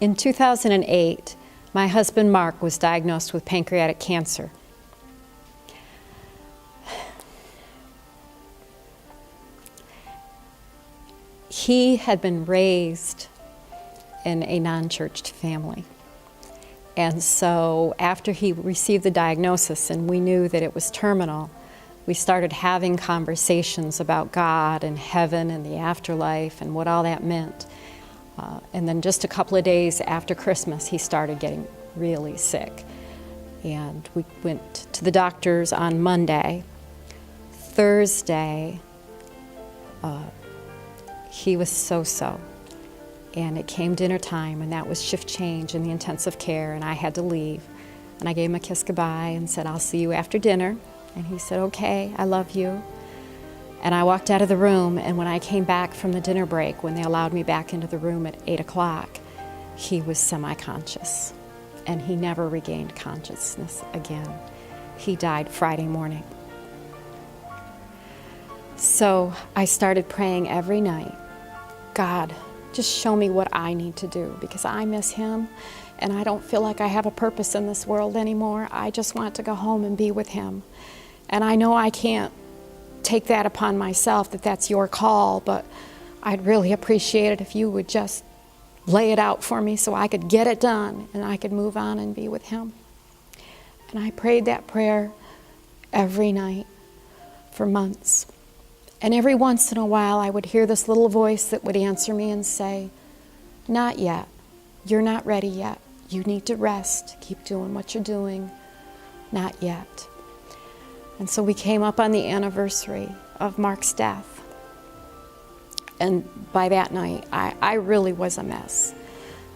In 2008, my husband Mark was diagnosed with pancreatic cancer. He had been raised in a non-churched family. And so after he received the diagnosis and we knew that it was terminal, we started having conversations about God and heaven and the afterlife and what all that meant. And then just a couple of days after Christmas, he started getting really sick. And we went to the doctors on Monday. Thursday, he was so-so. And it came dinner time, and that was shift change in the intensive care, and I had to leave. And I gave him a kiss goodbye and said, "I'll see you after dinner." And he said, "Okay, I love you." And I walked out of the room, and when I came back from the dinner break, when they allowed me back into the room at 8 o'clock, he was semi-conscious, and he never regained consciousness again. He died Friday morning. So I started praying every night, "God, just show me what I need to do, because I miss him, and I don't feel like I have a purpose in this world anymore. I just want to go home and be with him. And I know I can't take that upon myself, that that's your call, but I'd really appreciate it if you would just lay it out for me so I could get it done and I could move on and be with him." And I prayed that prayer every night for months. And every once in a while I would hear this little voice that would answer me and say, "Not yet. You're not ready yet. You need to rest. Keep doing what you're doing. Not yet." And so we came up on the anniversary of Mark's death. And by that night, I really was a mess.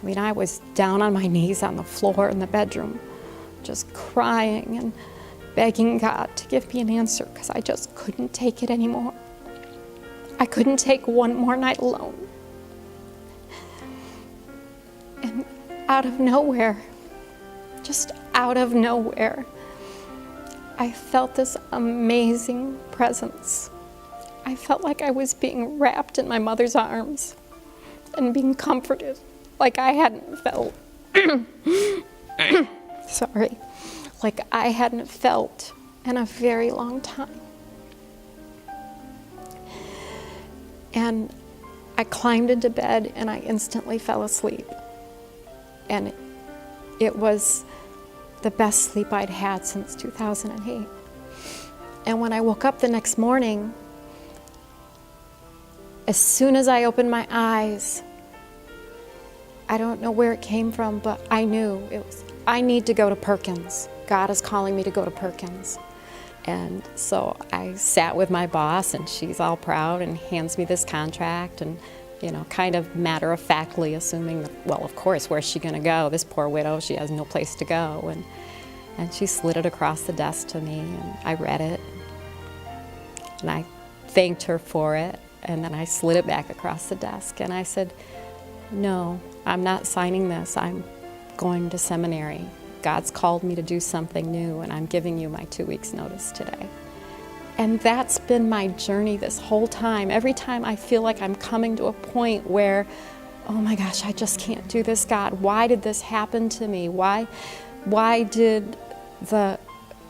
I mean, I was down on my knees on the floor in the bedroom, just crying and begging God to give me an answer, because I just couldn't take it anymore. I couldn't take one more night alone. And out of nowhere, just out of nowhere, I felt this amazing presence. I felt like I was being wrapped in my mother's arms and being comforted like I hadn't felt, like I hadn't felt in a very long time. And I climbed into bed and I instantly fell asleep. And it was the best sleep I'd had since 2008. And when I woke up the next morning, as soon as I opened my eyes, I don't know where it came from, but I knew it was, I need to go to Perkins. God is calling me to go to Perkins. And so I sat with my boss, and she's all proud and hands me this contract, and kind of matter-of-factly assuming that, well, of course, where's she going to go? This poor widow, she has no place to go. And she slid it across the desk to me, and I read it, and I thanked her for it, and then I slid it back across the desk, and I said, "No, I'm not signing this. I'm going to seminary. God's called me to do something new, and I'm giving you my 2 weeks notice today." And that's been my journey this whole time. Every time I feel like I'm coming to a point where, oh my gosh, I just can't do this, God. Why did this happen to me? Why did the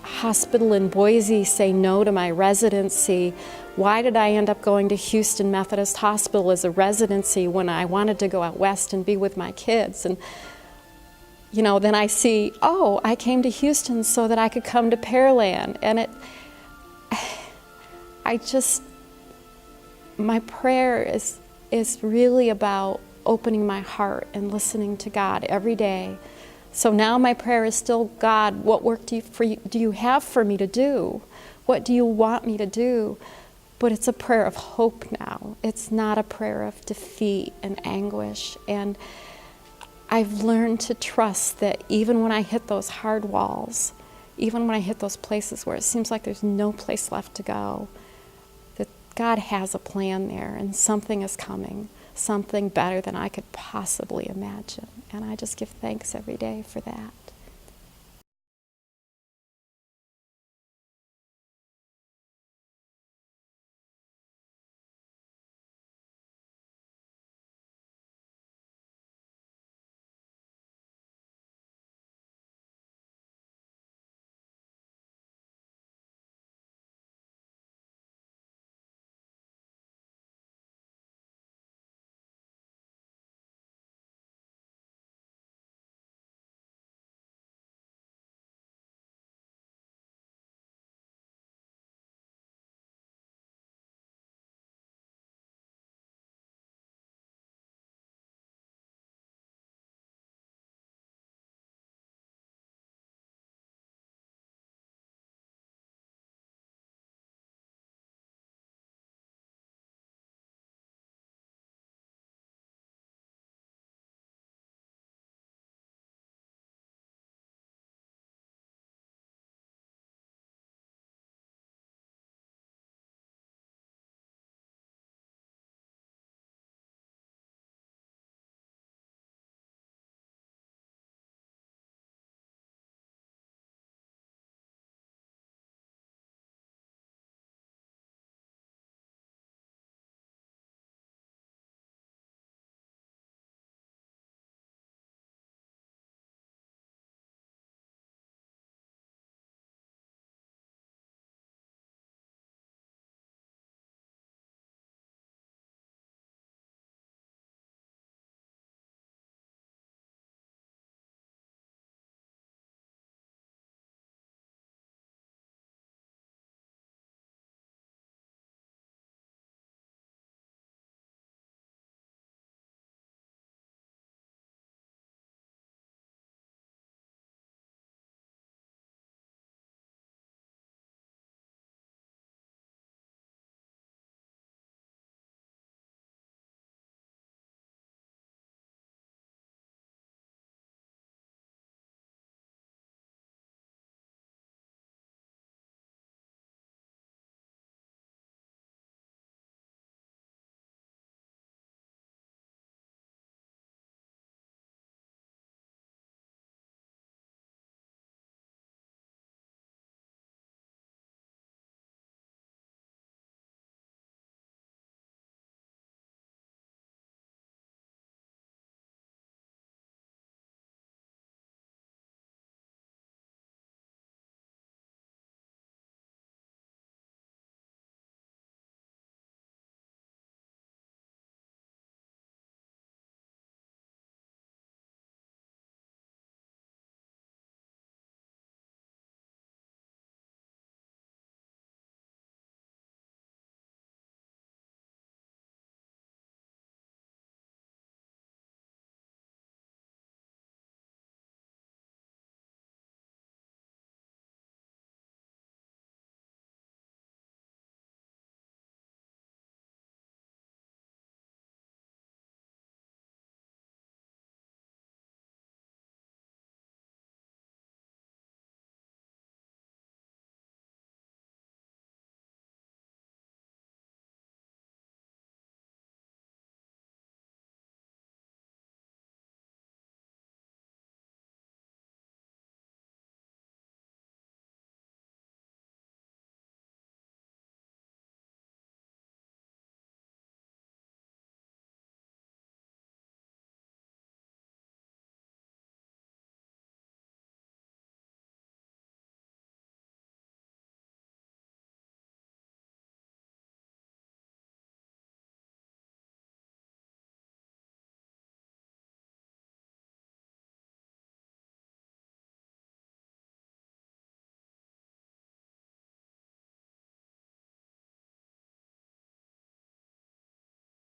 hospital in Boise say no to my residency? Why did I end up going to Houston Methodist Hospital as a residency when I wanted to go out west and be with my kids? And then I see, oh, I came to Houston so that I could come to Pearland. And my prayer is really about opening my heart and listening to God every day. So now my prayer is still, God, what work do you have for me to do? What do you want me to do? But it's a prayer of hope now. It's not a prayer of defeat and anguish. And I've learned to trust that even when I hit those hard walls, even when I hit those places where it seems like there's no place left to go, that God has a plan there, and something is coming, something better than I could possibly imagine. And I just give thanks every day for that.